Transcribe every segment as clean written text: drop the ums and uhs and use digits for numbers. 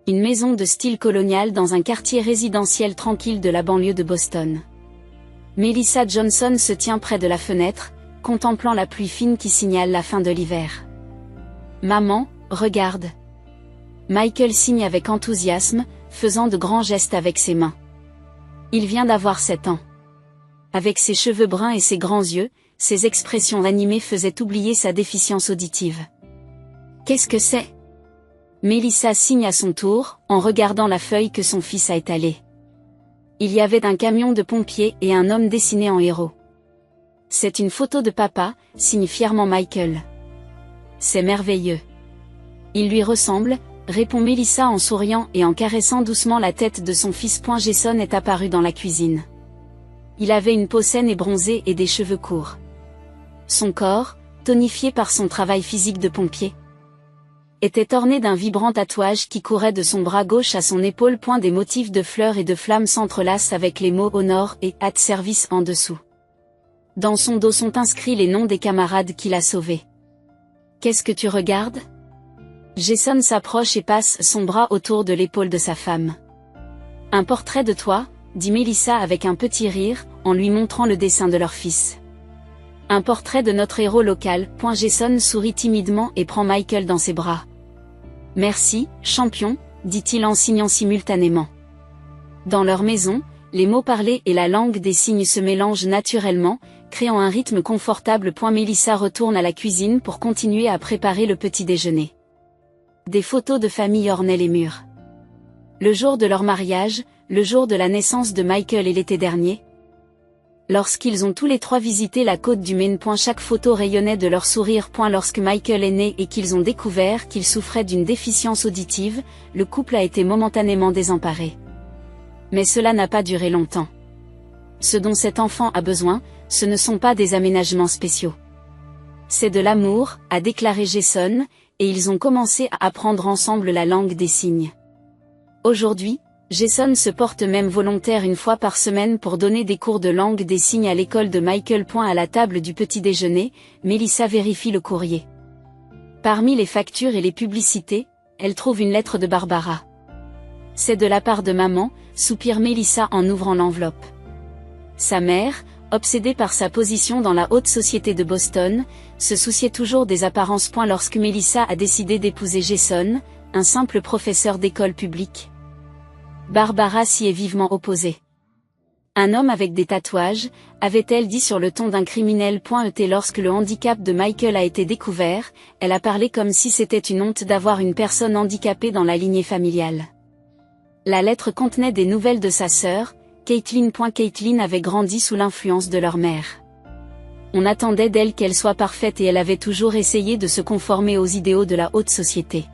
Une maison de style colonial dans un quartier résidentiel tranquille de la banlieue de Boston. Melissa Johnson se tient près de la fenêtre, contemplant la pluie fine qui signale la fin de l'hiver. « Maman, regarde !» Michael signe avec enthousiasme, faisant de grands gestes avec ses mains. Il vient d'avoir 7 ans. Avec ses cheveux bruns et ses grands yeux, ses expressions animées faisaient oublier sa déficience auditive. « Qu'est-ce que c'est ?» Melissa signe à son tour, en regardant la feuille que son fils a étalée. Il y avait un camion de pompiers et un homme dessiné en héros. « C'est une photo de papa », signe fièrement Michael. « C'est merveilleux. Il lui ressemble », répond Melissa en souriant et en caressant doucement la tête de son fils. Jason est apparu dans la cuisine. Il avait une peau saine et bronzée et des cheveux courts. Son corps, tonifié par son travail physique de pompier, était orné d'un vibrant tatouage qui courait de son bras gauche à son épaule. Des motifs de fleurs et de flammes s'entrelacent avec les mots Honor et At Service en dessous. Dans son dos sont inscrits les noms des camarades qu'il a sauvés. « Qu'est-ce que tu regardes ?» Jason s'approche et passe son bras autour de l'épaule de sa femme. « Un portrait de toi ?» dit Melissa avec un petit rire, en lui montrant le dessin de leur fils. « Un portrait de notre héros local. » Jason sourit timidement et prend Michael dans ses bras. « Merci, champion », dit-il en signant simultanément. Dans leur maison, les mots parlés et la langue des signes se mélangent naturellement, créant un rythme confortable. Melissa retourne à la cuisine pour continuer à préparer le petit déjeuner. Des photos de famille ornaient les murs. Le jour de leur mariage, le jour de la naissance de Michael et l'été dernier. Lorsqu'ils ont tous les trois visité la côte du Maine. Chaque photo rayonnait de leur sourire. Lorsque Michael est né et qu'ils ont découvert qu'il souffrait d'une déficience auditive, le couple a été momentanément désemparé. Mais cela n'a pas duré longtemps. Ce dont cet enfant a besoin, ce ne sont pas des aménagements spéciaux. C'est de l'amour, a déclaré Jason, et ils ont commencé à apprendre ensemble la langue des signes. Aujourd'hui, Jason se porte même volontaire une fois par semaine pour donner des cours de langue des signes à l'école de Michael. À la table du petit déjeuner, Melissa vérifie le courrier. Parmi les factures et les publicités, elle trouve une lettre de Barbara. C'est de la part de maman, soupire Melissa en ouvrant l'enveloppe. Sa mère, obsédée par sa position dans la haute société de Boston, se souciait toujours des apparences. Lorsque Melissa a décidé d'épouser Jason, un simple professeur d'école publique, Barbara s'y est vivement opposée. Un homme avec des tatouages, avait-elle dit sur le ton d'un criminel. Lorsque le handicap de Michael a été découvert, elle a parlé comme si c'était une honte d'avoir une personne handicapée dans la lignée familiale. La lettre contenait des nouvelles de sa sœur, Caitlin. Caitlin avait grandi sous l'influence de leur mère. On attendait d'elle qu'elle soit parfaite et elle avait toujours essayé de se conformer aux idéaux de la haute société.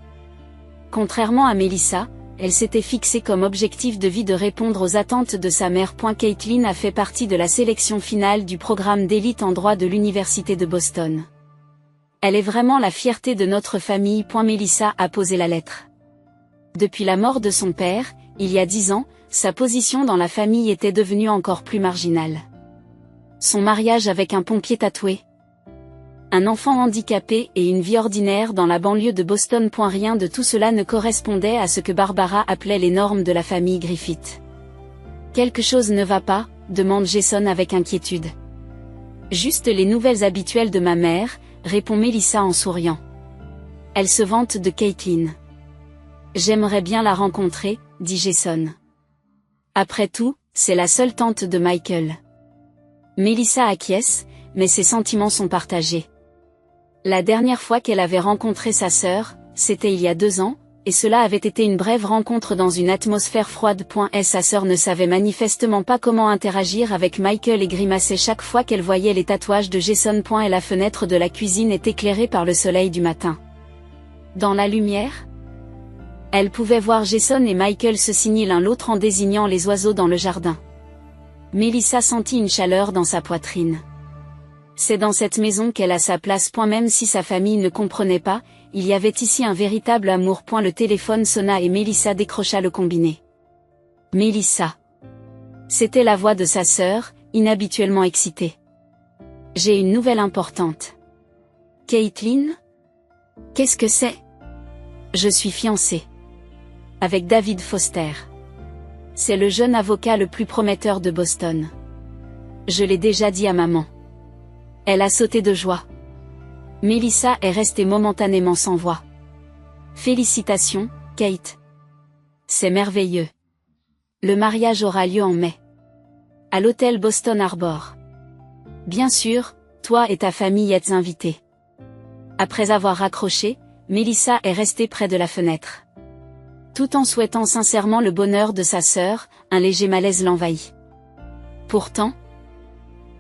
Contrairement à Melissa, elle s'était fixée comme objectif de vie de répondre aux attentes de sa mère. Caitlin a fait partie de la sélection finale du programme d'élite en droit de l'université de Boston. Elle est vraiment la fierté de notre famille. Melissa a posé la lettre. Depuis la mort de son père, il y a 10 ans, sa position dans la famille était devenue encore plus marginale. Son mariage avec un pompier tatoué, un enfant handicapé et une vie ordinaire dans la banlieue de Boston. Rien de tout cela ne correspondait à ce que Barbara appelait les normes de la famille Griffith. Quelque chose ne va pas, demande Jason avec inquiétude. Juste les nouvelles habituelles de ma mère, répond Melissa en souriant. Elle se vante de Caitlin. J'aimerais bien la rencontrer, dit Jason. Après tout, c'est la seule tante de Michael. Melissa acquiesce, mais ses sentiments sont partagés. La dernière fois qu'elle avait rencontré sa sœur, c'était il y a 2 ans, et cela avait été une brève rencontre dans une atmosphère froide. Sa sœur ne savait manifestement pas comment interagir avec Michael et grimaçait chaque fois qu'elle voyait les tatouages de Jason. Et la fenêtre de la cuisine est éclairée par le soleil du matin. Dans la lumière, elle pouvait voir Jason et Michael se signer l'un l'autre en désignant les oiseaux dans le jardin. Melissa sentit une chaleur dans sa poitrine. C'est dans cette maison qu'elle a sa place. Même si sa famille ne comprenait pas, il y avait ici un véritable amour. Le téléphone sonna et Melissa décrocha le combiné. Melissa. C'était la voix de sa sœur, inhabituellement excitée. J'ai une nouvelle importante. Caitlin ? Qu'est-ce que c'est ? Je suis fiancée. Avec David Foster. C'est le jeune avocat le plus prometteur de Boston. Je l'ai déjà dit à maman. Elle a sauté de joie. Melissa est restée momentanément sans voix. Félicitations, Kate. C'est merveilleux. Le mariage aura lieu en mai. À l'hôtel Boston Harbor. Bien sûr, toi et ta famille êtes invités. Après avoir raccroché, Melissa est restée près de la fenêtre. Tout en souhaitant sincèrement le bonheur de sa sœur, un léger malaise l'envahit. Pourtant,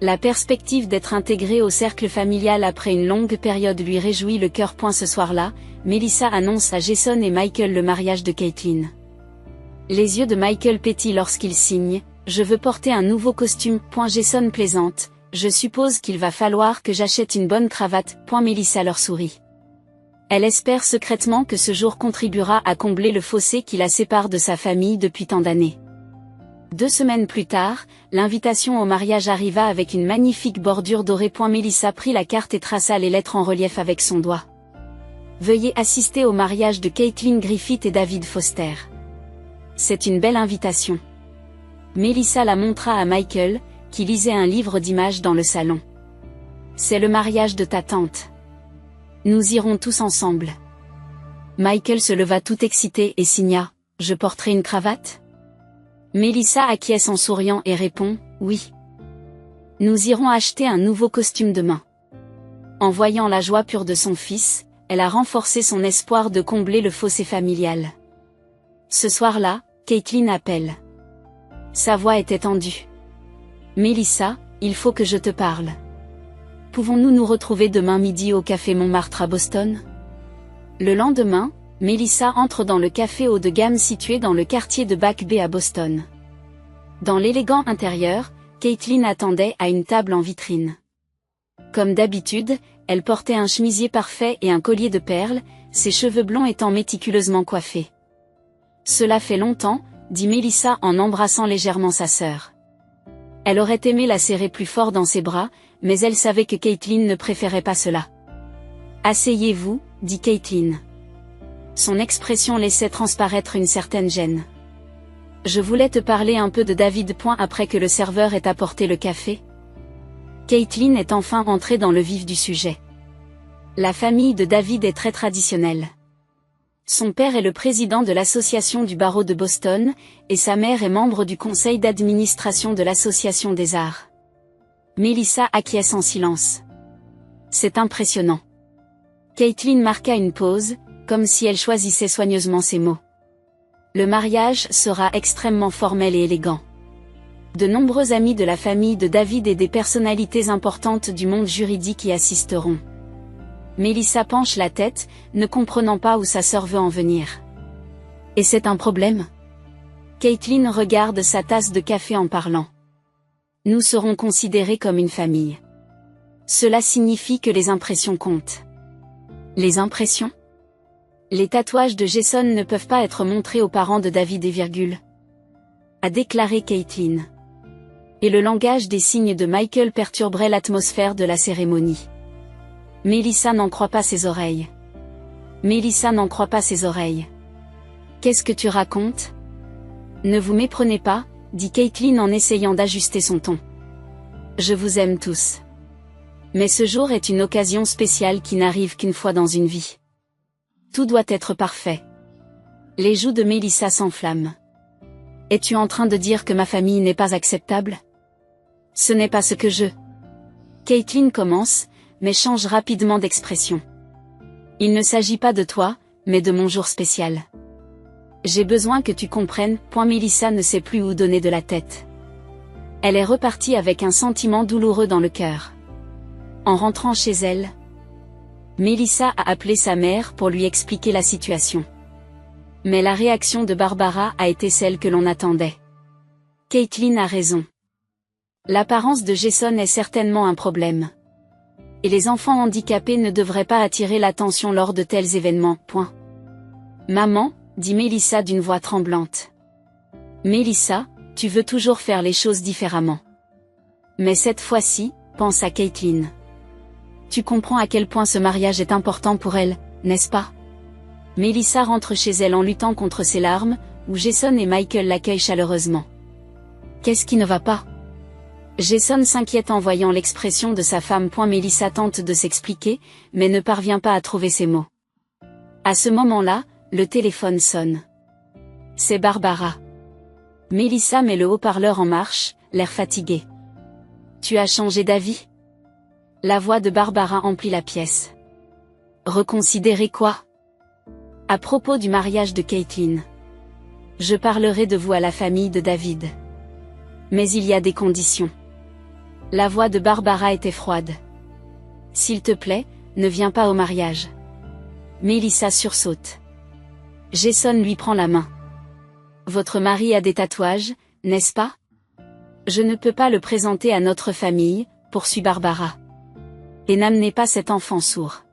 la perspective d'être intégrée au cercle familial après une longue période lui réjouit le cœur. Ce soir-là, Melissa annonce à Jason et Michael le mariage de Caitlin. Les yeux de Michael pétillent lorsqu'il signe « Je veux porter un nouveau costume. » Jason plaisante « Je suppose qu'il va falloir que j'achète une bonne cravate. » Melissa leur sourit. Elle espère secrètement que ce jour contribuera à combler le fossé qui la sépare de sa famille depuis tant d'années. 2 semaines plus tard, l'invitation au mariage arriva avec une magnifique bordure dorée. Melissa prit la carte et traça les lettres en relief avec son doigt. Veuillez assister au mariage de Caitlin Griffith et David Foster. C'est une belle invitation. Melissa la montra à Michael, qui lisait un livre d'images dans le salon. C'est le mariage de ta tante. Nous irons tous ensemble. Michael se leva tout excité et signa « Je porterai une cravate ?» Melissa acquiesce en souriant et répond « Oui. » Nous irons acheter un nouveau costume demain. En voyant la joie pure de son fils, elle a renforcé son espoir de combler le fossé familial. Ce soir-là, Caitlin appelle. Sa voix était tendue. « Melissa, il faut que je te parle. Pouvons-nous nous retrouver demain midi au café Montmartre à Boston ?» Le lendemain, Melissa entre dans le café haut de gamme situé dans le quartier de Back Bay à Boston. Dans l'élégant intérieur, Caitlin attendait à une table en vitrine. Comme d'habitude, elle portait un chemisier parfait et un collier de perles, ses cheveux blonds étant méticuleusement coiffés. « Cela fait longtemps », dit Melissa en embrassant légèrement sa sœur. Elle aurait aimé la serrer plus fort dans ses bras, mais elle savait que Caitlin ne préférait pas cela. « Asseyez-vous », dit Caitlin. Son expression laissait transparaître une certaine gêne. « Je voulais te parler un peu de David. » Après que le serveur ait apporté le café, Caitlin est enfin entrée dans le vif du sujet. La famille de David est très traditionnelle. Son père est le président de l'association du barreau de Boston, et sa mère est membre du conseil d'administration de l'association des arts. Melissa acquiesce en silence. C'est impressionnant. Caitlin marqua une pause, comme si elle choisissait soigneusement ses mots. Le mariage sera extrêmement formel et élégant. De nombreux amis de la famille de David et des personnalités importantes du monde juridique y assisteront. Melissa penche la tête, ne comprenant pas où sa sœur veut en venir. Et c'est un problème ? Caitlin regarde sa tasse de café en parlant. Nous serons considérés comme une famille. Cela signifie que les impressions comptent. Les impressions ? Les tatouages de Jason ne peuvent pas être montrés aux parents de David a déclaré Caitlin. Et le langage des signes de Michael perturberait l'atmosphère de la cérémonie. Melissa n'en croit pas ses oreilles. Melissa n'en croit pas ses oreilles. Qu'est-ce que tu racontes ? Ne vous méprenez pas, dit Caitlin en essayant d'ajuster son ton. Je vous aime tous. Mais ce jour est une occasion spéciale qui n'arrive qu'une fois dans une vie. Tout doit être parfait. Les joues de Melissa s'enflamment. Es-tu en train de dire que ma famille n'est pas acceptable ? Ce n'est pas ce que je... Caitlin commence, mais change rapidement d'expression. Il ne s'agit pas de toi, mais de mon jour spécial. J'ai besoin que tu comprennes. Melissa ne sait plus où donner de la tête. Elle est repartie avec un sentiment douloureux dans le cœur. En rentrant chez elle, Melissa a appelé sa mère pour lui expliquer la situation. Mais la réaction de Barbara a été celle que l'on attendait. Caitlin a raison. L'apparence de Jason est certainement un problème. Et les enfants handicapés ne devraient pas attirer l'attention lors de tels événements. Maman, dit Melissa d'une voix tremblante. Melissa, tu veux toujours faire les choses différemment. Mais cette fois-ci, pense à Caitlin. Tu comprends à quel point ce mariage est important pour elle, n'est-ce pas ? Melissa rentre chez elle en luttant contre ses larmes, où Jason et Michael l'accueillent chaleureusement. Qu'est-ce qui ne va pas? Jason s'inquiète en voyant l'expression de sa femme. Melissa tente de s'expliquer, mais ne parvient pas à trouver ses mots. À ce moment-là, le téléphone sonne. C'est Barbara. Melissa met le haut-parleur en marche, l'air fatigué. Tu as changé d'avis? La voix de Barbara emplit la pièce. Reconsidérer quoi? À propos du mariage de Caitlin. Je parlerai de vous à la famille de David. Mais il y a des conditions. La voix de Barbara était froide. S'il te plaît, ne viens pas au mariage. Melissa sursaute. Jason lui prend la main. Votre mari a des tatouages, n'est-ce pas? Je ne peux pas le présenter à notre famille, poursuit Barbara. Et n'amenez pas cet enfant sourd.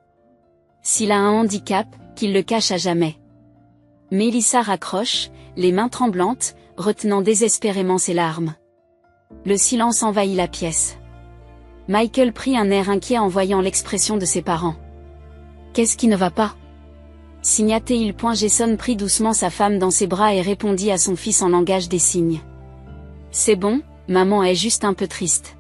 S'il a un handicap, qu'il le cache à jamais. Melissa raccroche, les mains tremblantes, retenant désespérément ses larmes. Le silence envahit la pièce. Michael prit un air inquiet en voyant l'expression de ses parents. Qu'est-ce qui ne va pas? Signa-t-il? Jason prit doucement sa femme dans ses bras et répondit à son fils en langage des signes. C'est bon, maman est juste un peu triste.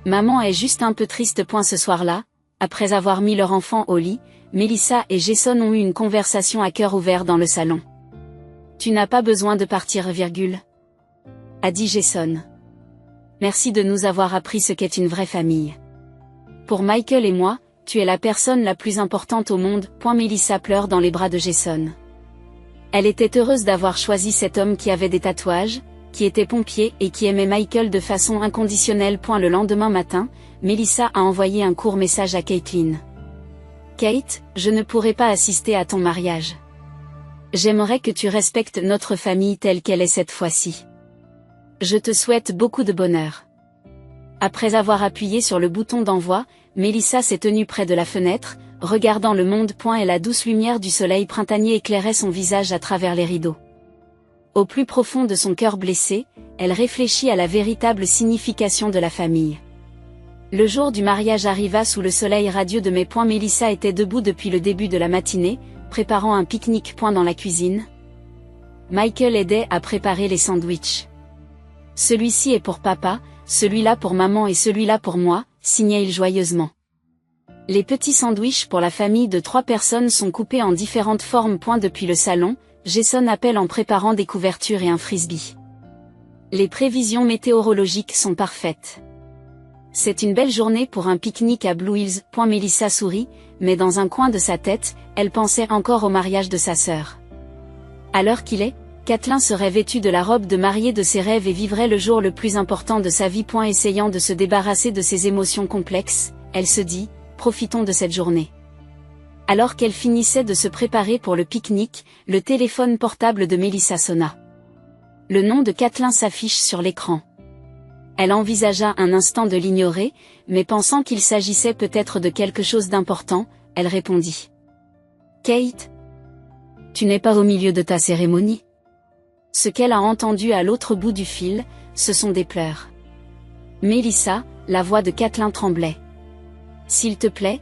Maman est juste un peu triste. Ce soir-là, après avoir mis leur enfant au lit, Melissa et Jason ont eu une conversation à cœur ouvert dans le salon. Tu n'as pas besoin de partir, a dit Jason. Merci de nous avoir appris ce qu'est une vraie famille. Pour Michael et moi, tu es la personne la plus importante au monde. Melissa pleure dans les bras de Jason. Elle était heureuse d'avoir choisi cet homme qui avait des tatouages, qui était pompier et qui aimait Michael de façon inconditionnelle. Le lendemain matin, Melissa a envoyé un court message à Caitlin. Kate, je ne pourrai pas assister à ton mariage. J'aimerais que tu respectes notre famille telle qu'elle est cette fois-ci. Je te souhaite beaucoup de bonheur. Après avoir appuyé sur le bouton d'envoi, Melissa s'est tenue près de la fenêtre, regardant le monde. Et la douce lumière du soleil printanier éclairait son visage à travers les rideaux. Au plus profond de son cœur blessé, elle réfléchit à la véritable signification de la famille. Le jour du mariage arriva sous le soleil radieux de mai. Melissa était debout depuis le début de la matinée, préparant un pique-nique. Dans la cuisine. Michael aidait à préparer les sandwichs. Celui-ci est pour papa, celui-là pour maman et celui-là pour moi, signait-il joyeusement. Les petits sandwichs pour la famille de 3 personnes sont coupés en différentes formes. Depuis le salon, Jason appelle en préparant des couvertures et un frisbee. Les prévisions météorologiques sont parfaites. C'est une belle journée pour un pique-nique à Blue Hills. Melissa sourit, mais dans un coin de sa tête, elle pensait encore au mariage de sa sœur. À l'heure qu'il est, Caitlin serait vêtue de la robe de mariée de ses rêves et vivrait le jour le plus important de sa vie. Essayant de se débarrasser de ses émotions complexes, elle se dit, profitons de cette journée. Alors qu'elle finissait de se préparer pour le pique-nique, le téléphone portable de Melissa sonna. Le nom de Caitlin s'affiche sur l'écran. Elle envisagea un instant de l'ignorer, mais pensant qu'il s'agissait peut-être de quelque chose d'important, elle répondit. Kate? Tu n'es pas au milieu de ta cérémonie? Ce qu'elle a entendu à l'autre bout du fil, ce sont des pleurs. Melissa, la voix de Caitlin tremblait. S'il te plaît,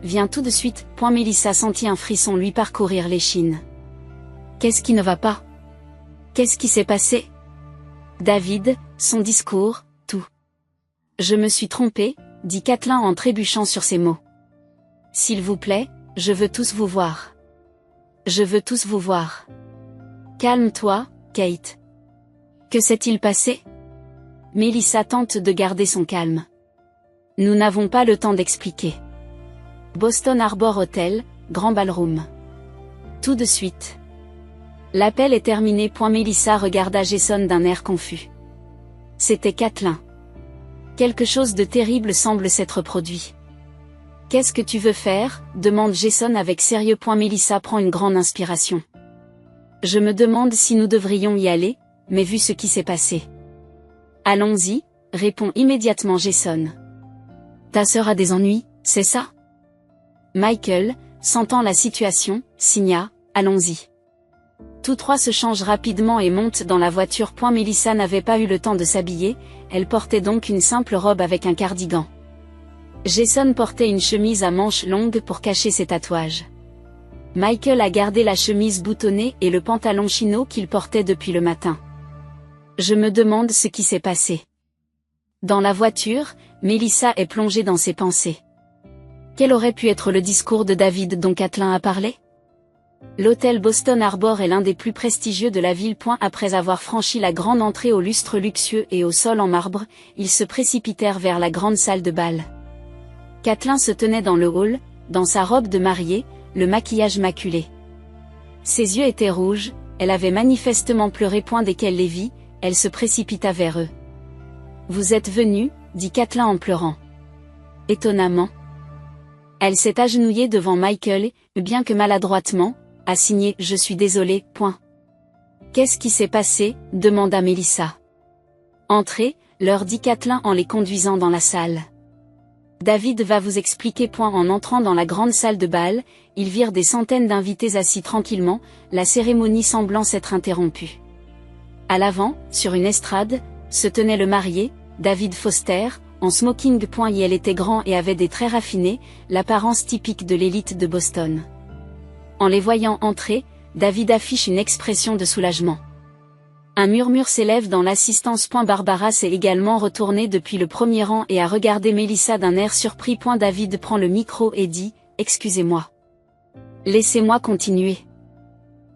viens tout de suite. Melissa sentit un frisson lui parcourir l'échine. Qu'est-ce qui ne va pas? Qu'est-ce qui s'est passé? David, son discours, tout. Je me suis trompée, dit Caitlin en trébuchant sur ses mots. S'il vous plaît, je veux tous vous voir. Je veux tous vous voir. Calme-toi, Kate. Que s'est-il passé? Melissa tente de garder son calme. Nous n'avons pas le temps d'expliquer. Boston Harbor Hotel, Grand Ballroom. Tout de suite. L'appel est terminé. Melissa regarda Jason d'un air confus. C'était Caitlin. Quelque chose de terrible semble s'être produit. Qu'est-ce que tu veux faire? Demande Jason avec sérieux. Melissa prend une grande inspiration. Je me demande si nous devrions y aller, mais vu ce qui s'est passé. Allons-y, répond immédiatement Jason. Ta sœur a des ennuis, c'est ça? Michael, sentant la situation, signa, allons-y. Tous 3 se changent rapidement et montent dans la voiture. Melissa n'avait pas eu le temps de s'habiller, elle portait donc une simple robe avec un cardigan. Jason portait une chemise à manches longues pour cacher ses tatouages. Michael a gardé la chemise boutonnée et le pantalon chino qu'il portait depuis le matin. Je me demande ce qui s'est passé. Dans la voiture, Melissa est plongée dans ses pensées. Quel aurait pu être le discours de David dont Catelyn a parlé? L'hôtel Boston Harbor est l'un des plus prestigieux de la ville. Après avoir franchi la grande entrée au lustre luxueux et au sol en marbre, ils se précipitèrent vers la grande salle de bal. Catelyn se tenait dans le hall, dans sa robe de mariée, le maquillage maculé. Ses yeux étaient rouges, elle avait manifestement pleuré. Dès qu'elle les vit, elle se précipita vers eux. « Vous êtes venus ?» dit Catelyn en pleurant. Étonnamment. Elle s'est agenouillée devant Michael, bien que maladroitement, a signé « Je suis désolée ». Qu'est-ce qui s'est passé demanda Melissa. Entrez, leur dit Catelyn en les conduisant dans la salle. David va vous expliquer. En entrant dans la grande salle de bal, ils virent des centaines d'invités assis tranquillement, la cérémonie semblant s'être interrompue. À l'avant, sur une estrade, se tenait le marié, David Foster, en smoking. Elle était grand et avait des traits raffinés, l'apparence typique de l'élite de Boston. En les voyant entrer, David affiche une expression de soulagement. Un murmure s'élève dans l'assistance. Barbara s'est également retournée depuis le premier rang et a regardé Melissa d'un air surpris. David prend le micro et dit « Excusez-moi. Laissez-moi continuer.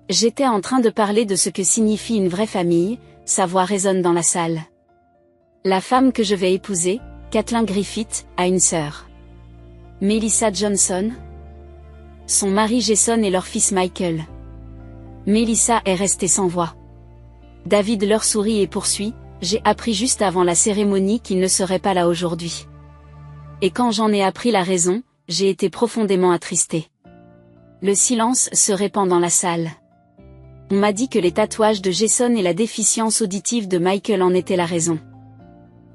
J'étais en train de parler de ce que signifie une vraie famille », sa voix résonne dans la salle. La femme que je vais épouser, Catelyn Griffith, a une sœur. Melissa Johnson. Son mari Jason et leur fils Michael. Melissa est restée sans voix. David leur sourit et poursuit, « J'ai appris juste avant la cérémonie qu'il ne serait pas là aujourd'hui. Et quand j'en ai appris la raison, j'ai été profondément attristé. » Le silence se répand dans la salle. On m'a dit que les tatouages de Jason et la déficience auditive de Michael en étaient la raison.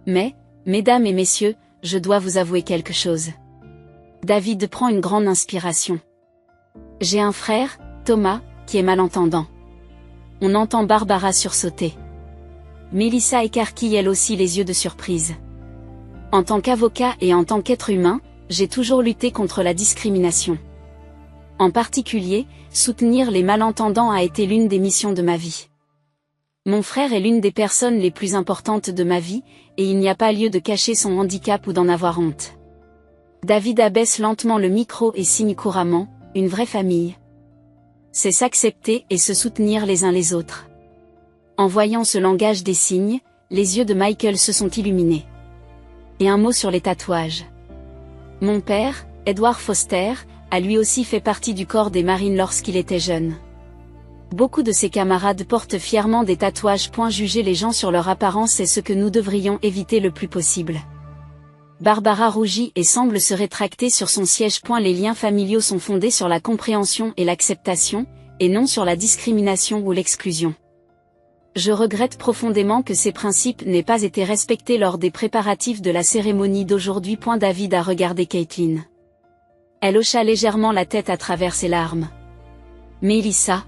Mais, mesdames et messieurs, je dois vous avouer quelque chose. David prend une grande inspiration. J'ai un frère, Thomas, qui est malentendant. On entend Barbara sursauter. Melissa écarquille elle aussi les yeux de surprise. En tant qu'avocat et en tant qu'être humain, j'ai toujours lutté contre la discrimination. En particulier, soutenir les malentendants a été l'une des missions de ma vie. Mon frère est l'une des personnes les plus importantes de ma vie, et il n'y a pas lieu de cacher son handicap ou d'en avoir honte. David abaisse lentement le micro et signe couramment, « Une vraie famille. C'est s'accepter et se soutenir les uns les autres. » En voyant ce langage des signes, les yeux de Michael se sont illuminés. Et un mot sur les tatouages. Mon père, Edward Foster, a lui aussi fait partie du corps des Marines lorsqu'il était jeune. Beaucoup de ses camarades portent fièrement des tatouages. Juger les gens sur leur apparence est ce que nous devrions éviter le plus possible. Barbara rougit et semble se rétracter sur son siège. Les liens familiaux sont fondés sur la compréhension et l'acceptation, et non sur la discrimination ou l'exclusion. Je regrette profondément que ces principes n'aient pas été respectés lors des préparatifs de la cérémonie d'aujourd'hui. David a regardé Caitlin. Elle hocha légèrement la tête à travers ses larmes. Melissa,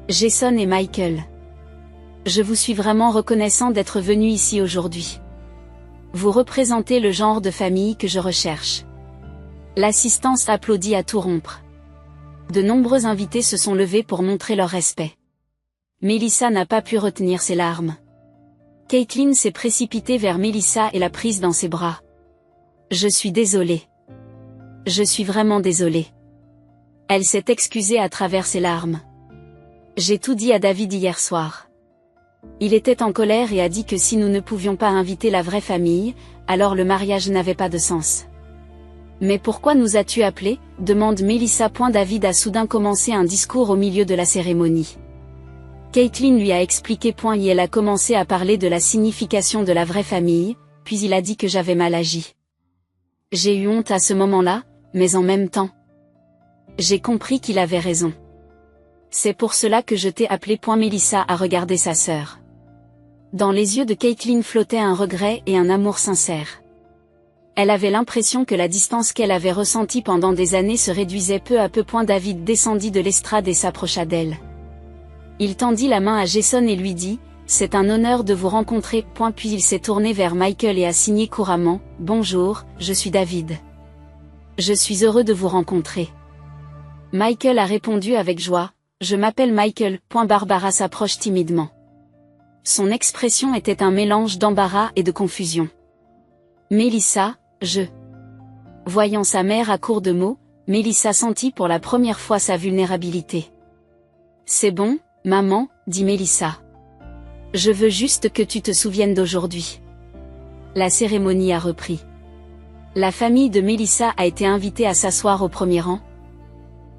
Jason et Michael. Je vous suis vraiment reconnaissant d'être venu ici aujourd'hui. Vous représentez le genre de famille que je recherche. L'assistance applaudit à tout rompre. De nombreux invités se sont levés pour montrer leur respect. Melissa n'a pas pu retenir ses larmes. Caitlin s'est précipitée vers Melissa et l'a prise dans ses bras. Je suis désolée. Je suis vraiment désolée. Elle s'est excusée à travers ses larmes. J'ai tout dit à David hier soir. Il était en colère et a dit que si nous ne pouvions pas inviter la vraie famille, alors le mariage n'avait pas de sens. Mais pourquoi nous as-tu appelés ? demande Melissa. David a soudain commencé un discours au milieu de la cérémonie. Caitlin lui a expliqué. Et elle a commencé à parler de la signification de la vraie famille, puis il a dit que j'avais mal agi. J'ai eu honte à ce moment-là, mais en même temps, j'ai compris qu'il avait raison. C'est pour cela que je t'ai appelé. Melissa a regardé sa sœur. Dans les yeux de Caitlin flottait un regret et un amour sincère. Elle avait l'impression que la distance qu'elle avait ressentie pendant des années se réduisait peu à peu. David descendit de l'estrade et s'approcha d'elle. Il tendit la main à Jason et lui dit, « C'est un honneur de vous rencontrer. » Puis il s'est tourné vers Michael et a signé couramment, « Bonjour, je suis David. Je suis heureux de vous rencontrer. » Michael a répondu avec joie, « Je m'appelle Michael. » Barbara s'approche timidement. Son expression était un mélange d'embarras et de confusion. Melissa, je... Voyant sa mère à court de mots, Melissa sentit pour la première fois sa vulnérabilité. « C'est bon, maman, » dit Melissa. « Je veux juste que tu te souviennes d'aujourd'hui. » La cérémonie a repris. La famille de Melissa a été invitée à s'asseoir au premier rang,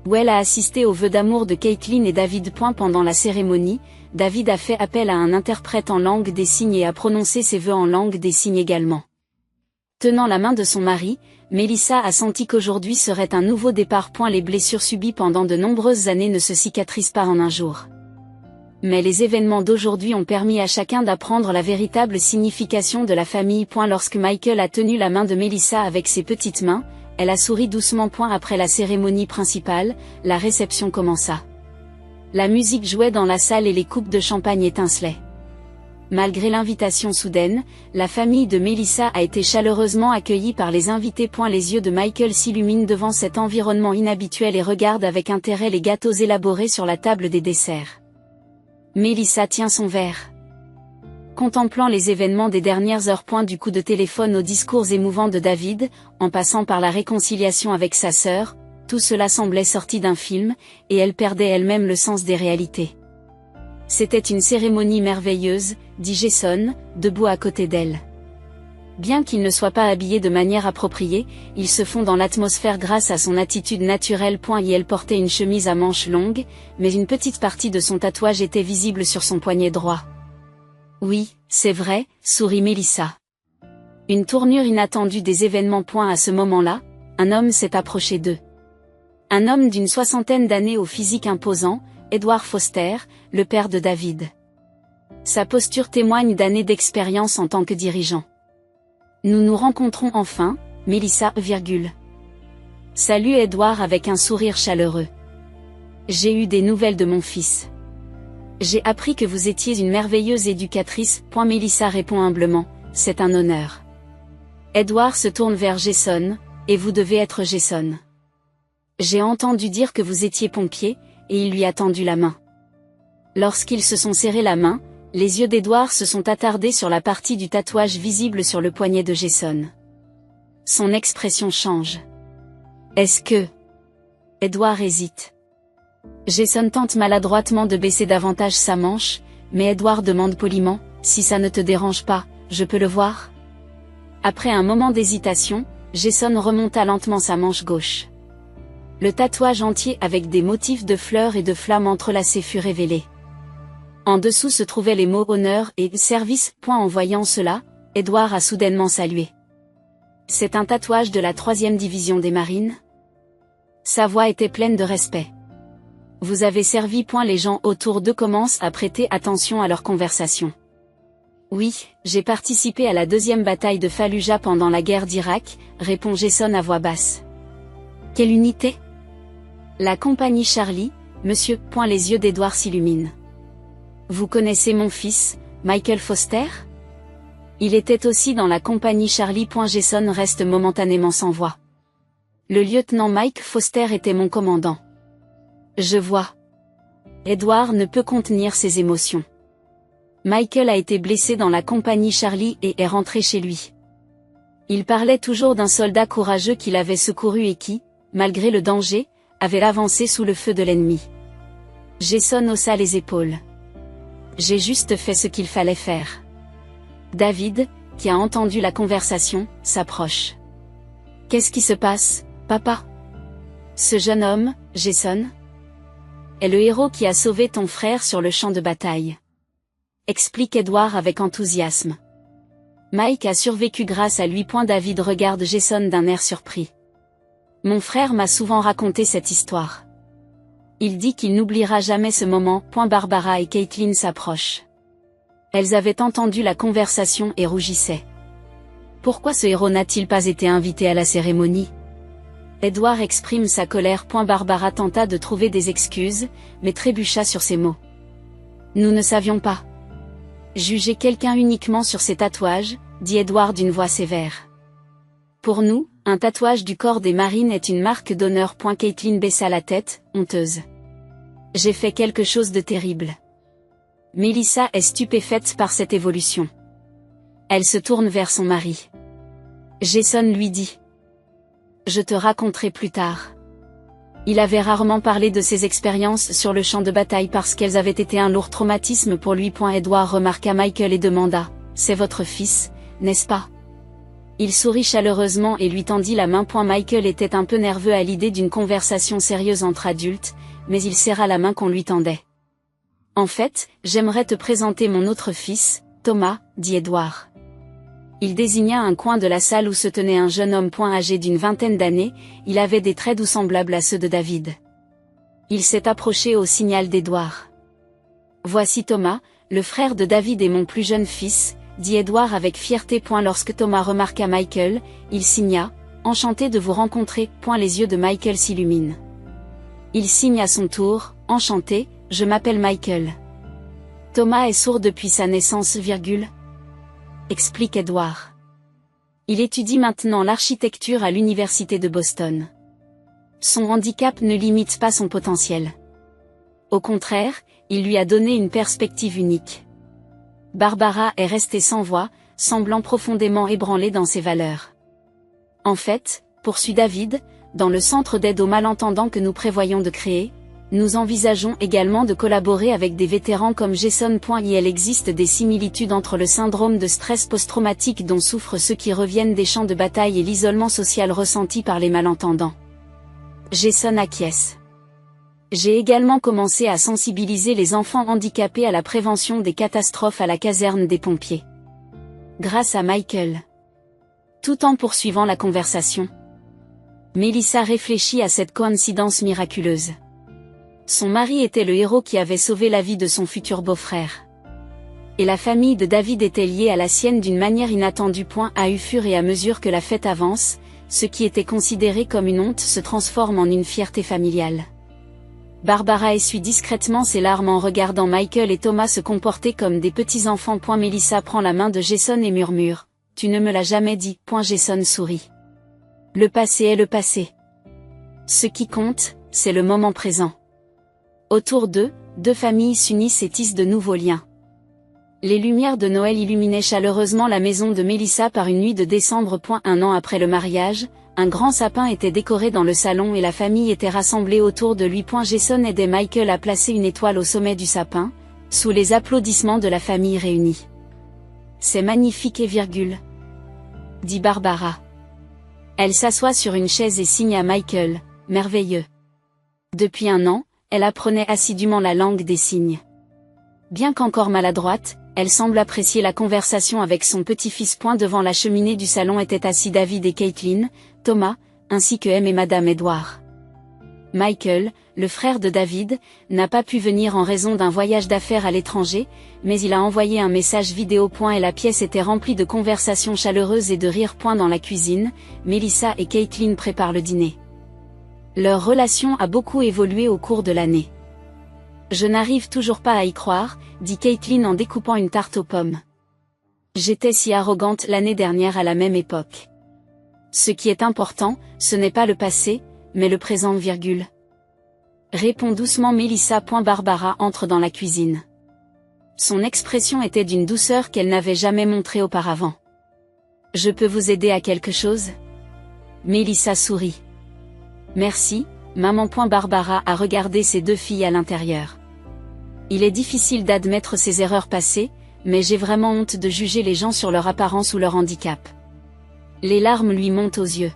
où elle a assisté aux vœux d'amour de Caitlin et David. Pendant la cérémonie, David a fait appel à un interprète en langue des signes et a prononcé ses vœux en langue des signes également. Tenant la main de son mari, Melissa a senti qu'aujourd'hui serait un nouveau départ. Les blessures subies pendant de nombreuses années ne se cicatrisent pas en un jour. Mais les événements d'aujourd'hui ont permis à chacun d'apprendre la véritable signification de la famille. Lorsque Michael a tenu la main de Melissa avec ses petites mains, elle a souri doucement. Après la cérémonie principale, la réception commença. La musique jouait dans la salle et les coupes de champagne étincelaient. Malgré l'invitation soudaine, la famille de Melissa a été chaleureusement accueillie par les invités. Les yeux de Michael s'illuminent devant cet environnement inhabituel et regarde avec intérêt les gâteaux élaborés sur la table des desserts. Melissa tient son verre. Contemplant les événements des dernières heures. Du coup de téléphone aux discours émouvants de David, en passant par la réconciliation avec sa sœur, tout cela semblait sorti d'un film, et elle perdait elle-même le sens des réalités. C'était une cérémonie merveilleuse, dit Jason, debout à côté d'elle. Bien qu'il ne soit pas habillé de manière appropriée, il se fond dans l'atmosphère grâce à son attitude naturelle. Et elle portait une chemise à manches longues, mais une petite partie de son tatouage était visible sur son poignet droit. Oui, c'est vrai, sourit Melissa. Une tournure inattendue des événements. À ce moment-là, un homme s'est approché d'eux. Un homme d'une soixantaine d'années au physique imposant, Edward Foster, le père de David. Sa posture témoigne d'années d'expérience en tant que dirigeant. Nous nous rencontrons enfin, Melissa, Salut Edward avec un sourire chaleureux. J'ai eu des nouvelles de mon fils. J'ai appris que vous étiez une merveilleuse éducatrice. Melissa répond humblement, c'est un honneur. Edward se tourne vers Jason, et vous devez être Jason. J'ai entendu dire que vous étiez pompier, et il lui a tendu la main. Lorsqu'ils se sont serrés la main, les yeux d'Edward se sont attardés sur la partie du tatouage visible sur le poignet de Jason. Son expression change. Est-ce que... Edward hésite. Jason tente maladroitement de baisser davantage sa manche, mais Edward demande poliment, si ça ne te dérange pas, je peux le voir? Après un moment d'hésitation, Jason remonta lentement sa manche gauche. Le tatouage entier avec des motifs de fleurs et de flammes entrelacées fut révélé. En dessous se trouvaient les mots honneur et service. En voyant cela, Edward a soudainement salué. C'est un tatouage de la 3e division des marines? Sa voix était pleine de respect. Vous avez servi. Les gens autour d'eux commencent à prêter attention à leur conversation. Oui, j'ai participé à la 2e bataille de Fallujah pendant la guerre d'Irak, répond Jason à voix basse. Quelle unité? La compagnie Charlie, monsieur. Les yeux d'Edward s'illuminent. Vous connaissez mon fils, Michael Foster? Il était aussi dans la compagnie Charlie. Jason reste momentanément sans voix. Le lieutenant Mike Foster était mon commandant. Je vois. Edward ne peut contenir ses émotions. Michael a été blessé dans la compagnie Charlie et est rentré chez lui. Il parlait toujours d'un soldat courageux qu'il avait secouru et qui, malgré le danger, avait avancé sous le feu de l'ennemi. Jason haussa les épaules. J'ai juste fait ce qu'il fallait faire. David, qui a entendu la conversation, s'approche. Qu'est-ce qui se passe, papa? Ce jeune homme, Jason, est le héros qui a sauvé ton frère sur le champ de bataille. Explique Edward avec enthousiasme. Mike a survécu grâce à lui. David regarde Jason d'un air surpris. Mon frère m'a souvent raconté cette histoire. Il dit qu'il n'oubliera jamais ce moment. Barbara et Caitlin s'approchent. Elles avaient entendu la conversation et rougissaient. Pourquoi ce héros n'a-t-il pas été invité à la cérémonie? Edward exprime sa colère. Barbara tenta de trouver des excuses, mais trébucha sur ces mots. Nous ne savions pas. Juger quelqu'un uniquement sur ses tatouages, dit Edward d'une voix sévère. Pour nous, Un tatouage du corps des marines est une marque d'honneur. Caitlin baissa la tête, honteuse. J'ai fait quelque chose de terrible. Melissa est stupéfaite par cette évolution. Elle se tourne vers son mari. Jason lui dit. Je te raconterai plus tard. Il avait rarement parlé de ses expériences sur le champ de bataille parce qu'elles avaient été un lourd traumatisme pour lui. Edward remarqua Michael et demanda, c'est votre fils, n'est-ce pas? Il sourit chaleureusement et lui tendit la main. Michael était un peu nerveux à l'idée d'une conversation sérieuse entre adultes, mais il serra la main qu'on lui tendait. En fait, j'aimerais te présenter mon autre fils, Thomas, dit Edward. Il désigna un coin de la salle où se tenait un jeune homme âgé d'une vingtaine d'années, il avait des traits doux semblables à ceux de David. Il s'est approché au signal d'Edward. Voici Thomas, le frère de David et mon plus jeune fils, dit Edward avec fierté. Lorsque Thomas remarqua Michael, il signa, enchanté de vous rencontrer. Les yeux de Michael s'illuminent. Il signe à son tour, enchanté, je m'appelle Michael. Thomas est sourd depuis sa naissance, explique Edward. Il étudie maintenant l'architecture à l'université de Boston. Son handicap ne limite pas son potentiel. Au contraire, il lui a donné une perspective unique. Barbara est restée sans voix, semblant profondément ébranlée dans ses valeurs. En fait, poursuit David, dans le centre d'aide aux malentendants que nous prévoyons de créer, nous envisageons également de collaborer avec des vétérans comme Jason. Il existe des similitudes entre le syndrome de stress post-traumatique dont souffrent ceux qui reviennent des champs de bataille et l'isolement social ressenti par les malentendants. Jason acquiesce. J'ai également commencé à sensibiliser les enfants handicapés à la prévention des catastrophes à la caserne des pompiers. Grâce à Michael. Tout en poursuivant la conversation. Melissa réfléchit à cette coïncidence miraculeuse. Son mari était le héros qui avait sauvé la vie de son futur beau-frère. Et la famille de David était liée à la sienne d'une manière inattendue. Au fur et à mesure que la fête avance, ce qui était considéré comme une honte se transforme en une fierté familiale. Barbara essuie discrètement ses larmes en regardant Michael et Thomas se comporter comme des petits-enfants. Melissa prend la main de Jason et murmure, « Tu ne me l'as jamais dit. » Jason sourit. Le passé est le passé. Ce qui compte, c'est le moment présent. Autour d'eux, deux familles s'unissent et tissent de nouveaux liens. Les lumières de Noël illuminaient chaleureusement la maison de Melissa par une nuit de décembre. Un an après le mariage, un grand sapin était décoré dans le salon et la famille était rassemblée autour de lui. Jason aidait Michael à placer une étoile au sommet du sapin, sous les applaudissements de la famille réunie. C'est magnifique dit Barbara. Elle s'assoit sur une chaise et signe à Michael, merveilleux. Depuis un an, elle apprenait assidûment la langue des signes. Bien qu'encore maladroite, elle semble apprécier la conversation avec son petit-fils. Devant la cheminée du salon étaient assis David et Caitlin, Thomas, ainsi que M et Madame Edward. Michael, le frère de David, n'a pas pu venir en raison d'un voyage d'affaires à l'étranger, mais il a envoyé un message vidéo. Et la pièce était remplie de conversations chaleureuses et de rires. Dans la cuisine, Melissa et Caitlin préparent le dîner. Leur relation a beaucoup évolué au cours de l'année. Je n'arrive toujours pas à y croire, dit Caitlin en découpant une tarte aux pommes. J'étais si arrogante l'année dernière à la même époque. Ce qui est important, ce n'est pas le passé, mais le présent, répond doucement Melissa. Barbara entre dans la cuisine. Son expression était d'une douceur qu'elle n'avait jamais montrée auparavant. Je peux vous aider à quelque chose? Melissa sourit. Merci, maman. Barbara a regardé ses deux filles à l'intérieur. Il est difficile d'admettre ses erreurs passées, mais j'ai vraiment honte de juger les gens sur leur apparence ou leur handicap. Les larmes lui montent aux yeux.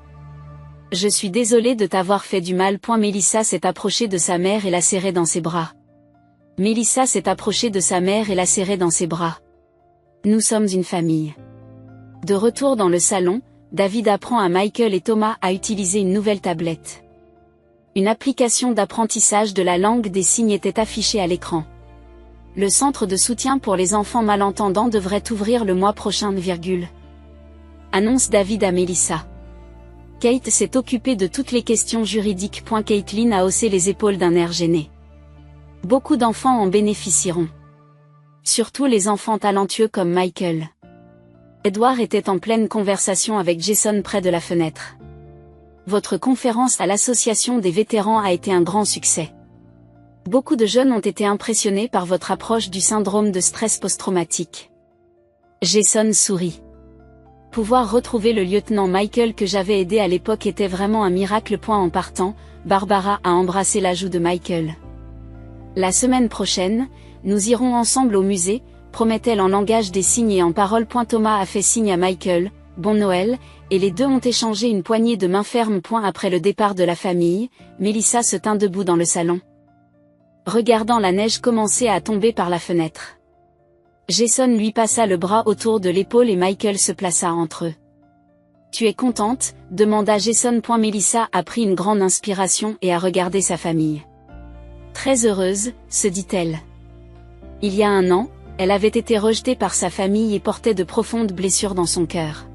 Je suis désolée de t'avoir fait du mal. Melissa s'est approchée de sa mère et l'a serrée dans ses bras. Melissa s'est approchée de sa mère et l'a serrée dans ses bras. Nous sommes une famille. De retour dans le salon, David apprend à Michael et Thomas à utiliser une nouvelle tablette. Une application d'apprentissage de la langue des signes était affichée à l'écran. Le centre de soutien pour les enfants malentendants devrait ouvrir le mois prochain, annonce David à Melissa. Kate s'est occupée de toutes les questions juridiques. Caitlin a haussé les épaules d'un air gêné. Beaucoup d'enfants en bénéficieront. Surtout les enfants talentueux comme Michael. Edward était en pleine conversation avec Jason près de la fenêtre. Votre conférence à l'association des vétérans a été un grand succès. Beaucoup de jeunes ont été impressionnés par votre approche du syndrome de stress post-traumatique. Jason sourit. Pouvoir retrouver le lieutenant Michael que j'avais aidé à l'époque était vraiment un miracle. En partant, Barbara a embrassé la joue de Michael. La semaine prochaine, nous irons ensemble au musée, promet-elle en langage des signes et en paroles. Thomas a fait signe à Michael, bon Noël, et les deux ont échangé une poignée de main ferme. Après le départ de la famille, Melissa se tint debout dans le salon, regardant la neige commencer à tomber par la fenêtre. Jason lui passa le bras autour de l'épaule et Michael se plaça entre eux. Tu es contente? Demanda Jason. Melissa a pris une grande inspiration et a regardé sa famille. Très heureuse, se dit-elle. Il y a un an, elle avait été rejetée par sa famille et portait de profondes blessures dans son cœur.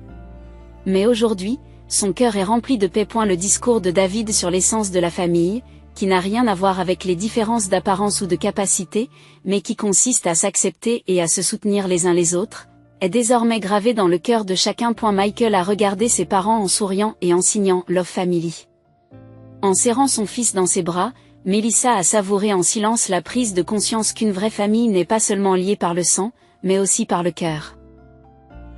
Mais aujourd'hui, son cœur est rempli de paix. Le discours de David sur l'essence de la famille, qui n'a rien à voir avec les différences d'apparence ou de capacité, mais qui consiste à s'accepter et à se soutenir les uns les autres, est désormais gravé dans le cœur de chacun. Michael a regardé ses parents en souriant et en signant « Love Family ». En serrant son fils dans ses bras, Melissa a savouré en silence la prise de conscience qu'une vraie famille n'est pas seulement liée par le sang, mais aussi par le cœur.